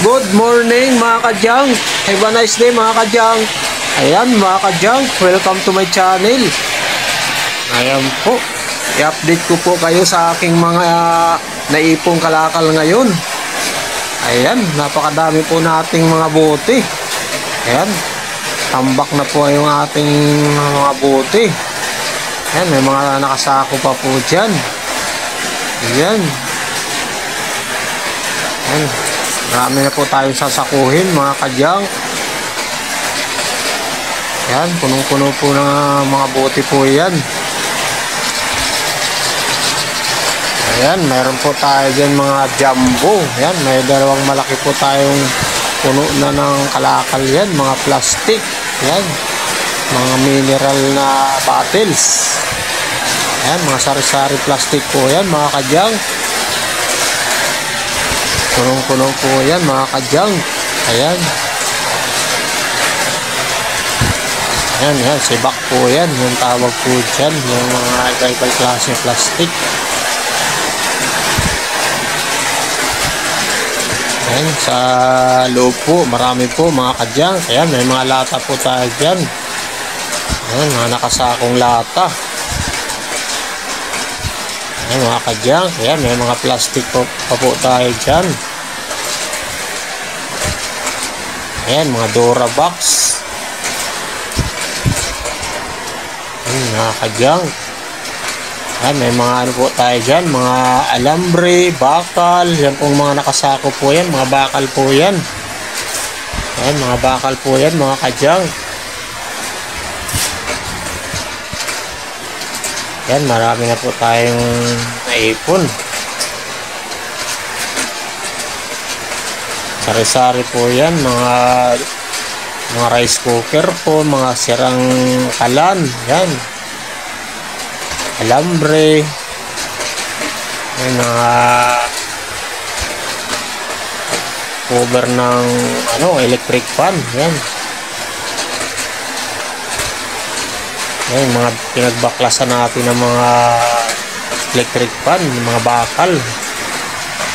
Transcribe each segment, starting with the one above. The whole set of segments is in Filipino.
Good morning mga kadyang. Have a nice day mga kadyang. Ayan mga kadyang, welcome to my channel. Ayan po, i-update ko po kayo sa aking mga naipong kalakal ngayon. Ayan, napakadami po nating mga bote. Ayan, tambak na po yung ating mga bote. Ayan, may mga nakasako pa po dyan. Ayan. Ayan, marami na po tayong sasakuhin mga kadyang. Ayan, punong-puno po ng mga bote po yan. Ayan, mayroon po tayo dyan mga jumbo. Ayan, may dalawang malaki po tayong puno na ng kalakal yan, mga plastic. Ayan, mga mineral na bottles. Ayan, mga sari-sari plastic po yan mga kadyang. Punong-puno po yan mga kadyang. Ayan. Ayan, yan, sibak po yan. Yung tawag po dyan, yung mga iba-ibang klase plastic. Ayan, sa loob po, marami po mga kadyang. Ayan, may mga lata po tayo dyan. Ayan, mga nakasakong lata. Ayan, mga kadyang. Ayan, may mga plastic po pa po tayo dyan. Ayan, mga Dora box. Ayan, mga kadyang. Ayan, may mga ano po tayo dyan, mga alambre, bakal. Yan pong mga nakasako po yan, mga bakal po yan. Ayan, mga bakal po yan, mga kadyang. Ayan, marami na po tayong naipon. Sari-sari po yan, mga rice cooker po, mga sirang kalan. Yan, alambre. Yan, mga cover ng electric fan. Yan. Yan, mga pinagbaklasan natin ng mga electric fan, mga bakal.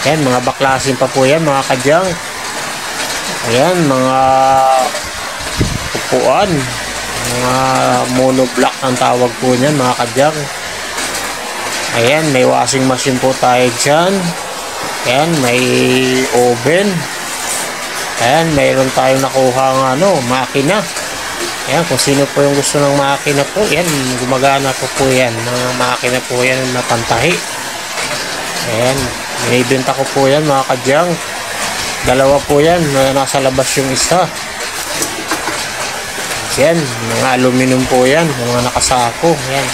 Yan, mga baklasin pa po yan mga kadyang. Ayan, mga upuan, mga monoblock ang tawag po niyan mga kadyang. Ayan, may washing machine po tayo dyan. Ayan, may oven. Ayan, mayroon tayong nakuha ng makina. Ayan, kung sino po yung gusto ng makina po, yan, gumagana po yan. Mga makina po yan na pantahi. Ayan, binibenta ko po yan mga kadyang. Dalawa po yan, nasa labas yung isa. Yan, mga aluminum po yan, mga nakasako. Yan,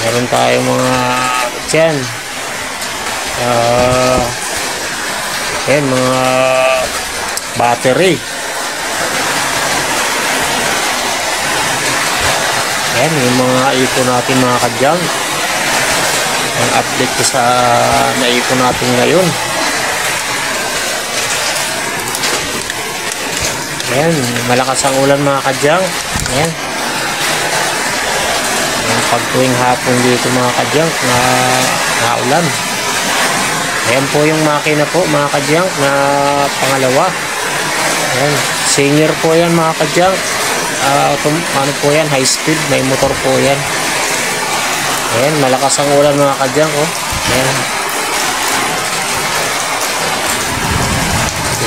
meron tayong mga dyan. Yan, mga battery. Yan, yung mga ipon natin mga kadyang. Ang update ko sa naipon natin ngayon. Ayan, malakas ang ulan mga kadyang. Ayan. Pag tuwing hapon dito mga kadyang na ulan. Ayan po yung makina po mga kadyang na pangalawa. Ayan, senior po yan mga kadyang. Ano po yan, high speed, may motor po yan. Ayan, malakas ang ulan mga kadyang. Oh. Ayan.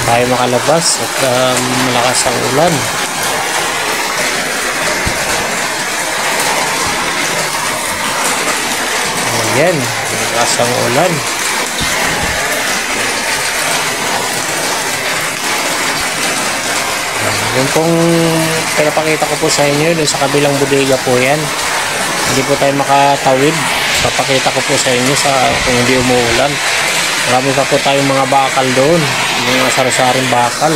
Tayo makalabas at malakas ang ulan. Ayan, malakas ang ulan. Yung pong pinapakita ko po sa inyo dun sa kabilang bodega po yan. Hindi po tayo makatawid. Papakita ko po sa inyo kung hindi umuulan. Marami pa po tayong mga bakal doon, mga sari-saring bakal.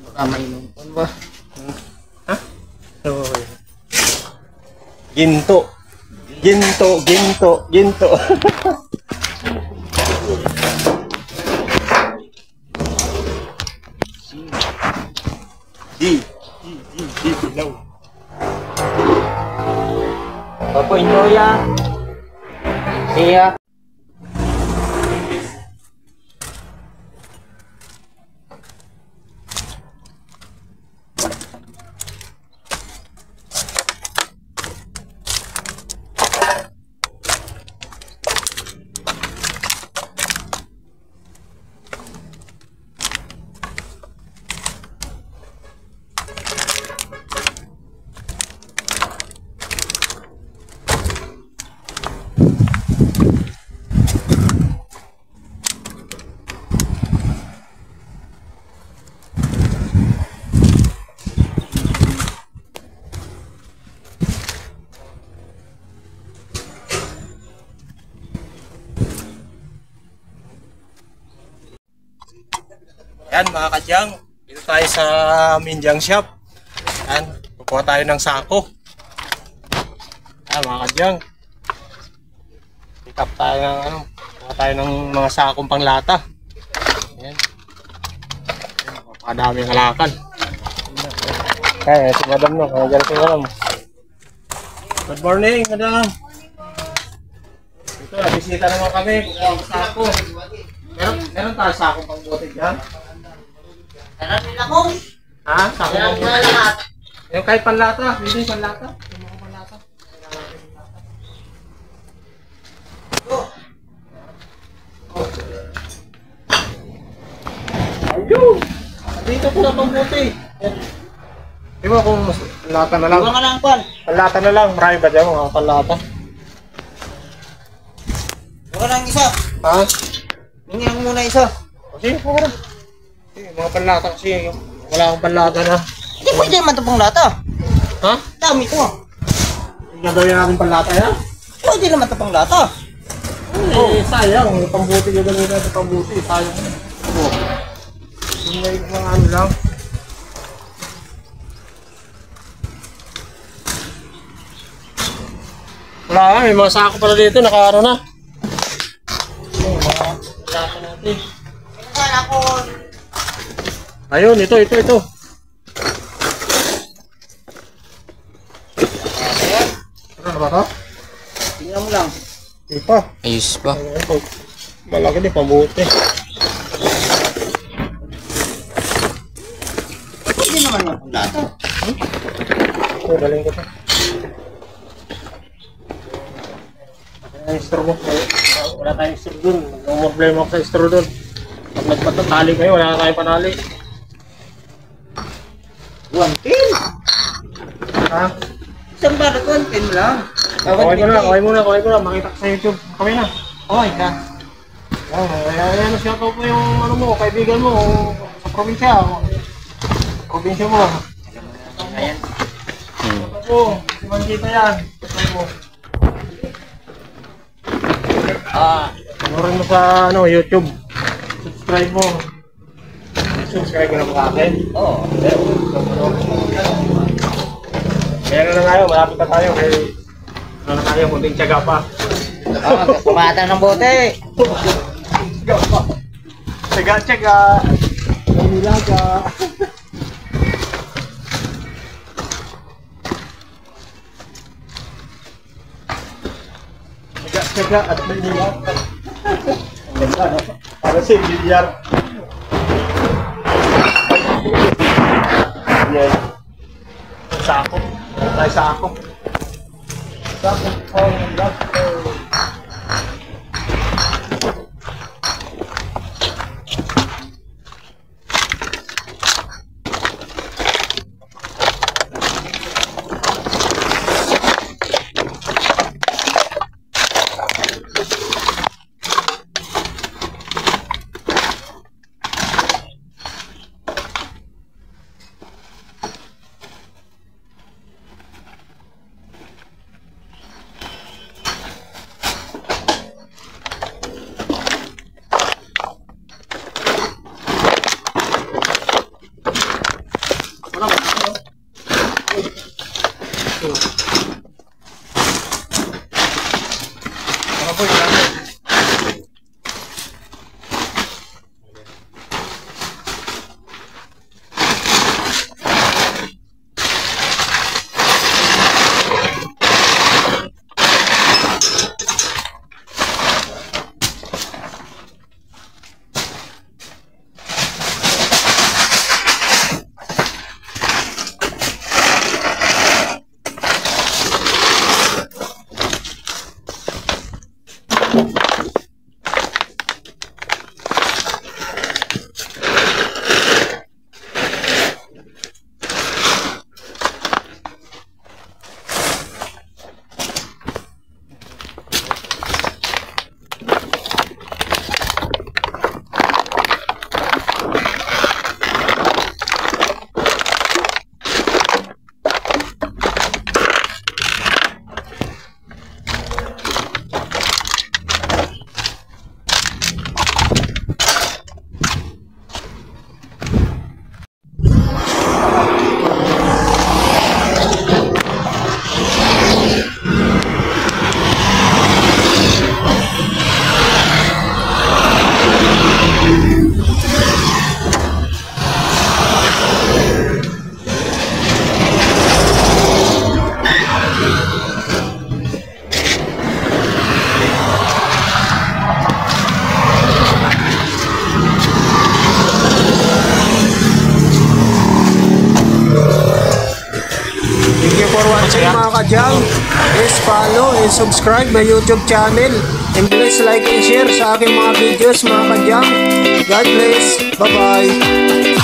Baka may nungkon ba? Ha? Ginto. Ginto, ginto, ginto. Di bilaw. Opo, inyo yan. Iya. Yan mga kadyang, dito tayo sa Minjang Shop. Yan, kukuha tayo ng sako. Yan mga kadyang, pick up tayo ng kukuha tayo ng mga sakong panglata. Yan, napakadaming halakan. Kaya si madam no, kaya si madam. Good morning madam. Ito, bisita naman kami, kukuha ng sako. Meron tayo sakong pangbote dyan. Meron din ako. Ha? Sakong Meron pangbote. na lahat. Yung kahit panlata, pwede yung panlata. Yung mga panlata. Ayun! Dito po na pangbote. Di ba kung panlata na lang? Iwan ka lang, Kwan. Panlata na lang. Marami ba dyan mga panlata? Iwan ka lang isa. Ha? Hindi lang muna isa. Sige, parang. Sige, mga panlata kasi. Wala akong panlata na. Hindi pwede naman ito pang lata. Ha? Dami ito. Gagawin natin panlata yan? Pwede naman ito pang lata. Eh, sayang. Yung pambuti gagawin natin pambuti. Sayang. Oh. Yung may mga ano lang. Wala nga, may mga sako pala dito. Nakaano na. Yung mga panlata natin. Saan ako? Ayun, ito. Ano na ba ito? Tingnan mo lang. Ito. Ayos ba? Ito. Malaki din, pambuti. Pwede naman yung pang lata. Ito, galing ko ito. Ang straw mo. Wala tayong straw dun. Ang problema ko sa straw dun. Pag nagpatatali kayo, wala na tayong panali. 110. Ha? Isang balat 110 lang. Kaway muna. Makita ka sa YouTube. Kaway na. Okay ka. Ayan, shoutout mo yung ano mo, kaibigan mo sa probinsya. Probinsya mo. Ayan. Oo, si Manchita yan. Shoutout mo. Panorin mo sa YouTube. Subscribe mo. Subscribe mo na sa akin. Oo. Meron na tayo, malapit na tayo. Ano na tayo, kunting tiyaga pa. Kumata ng bote. Tiyaga pa. Tiyaga. Nilaga. Tiyaga at may nilaga. Para sa bilyar. Yan. Sako. Tayo sako. Sako. Mga kadyang, please follow and subscribe my YouTube channel and please like and share sa aking mga videos mga kadyang. God bless. Bye bye.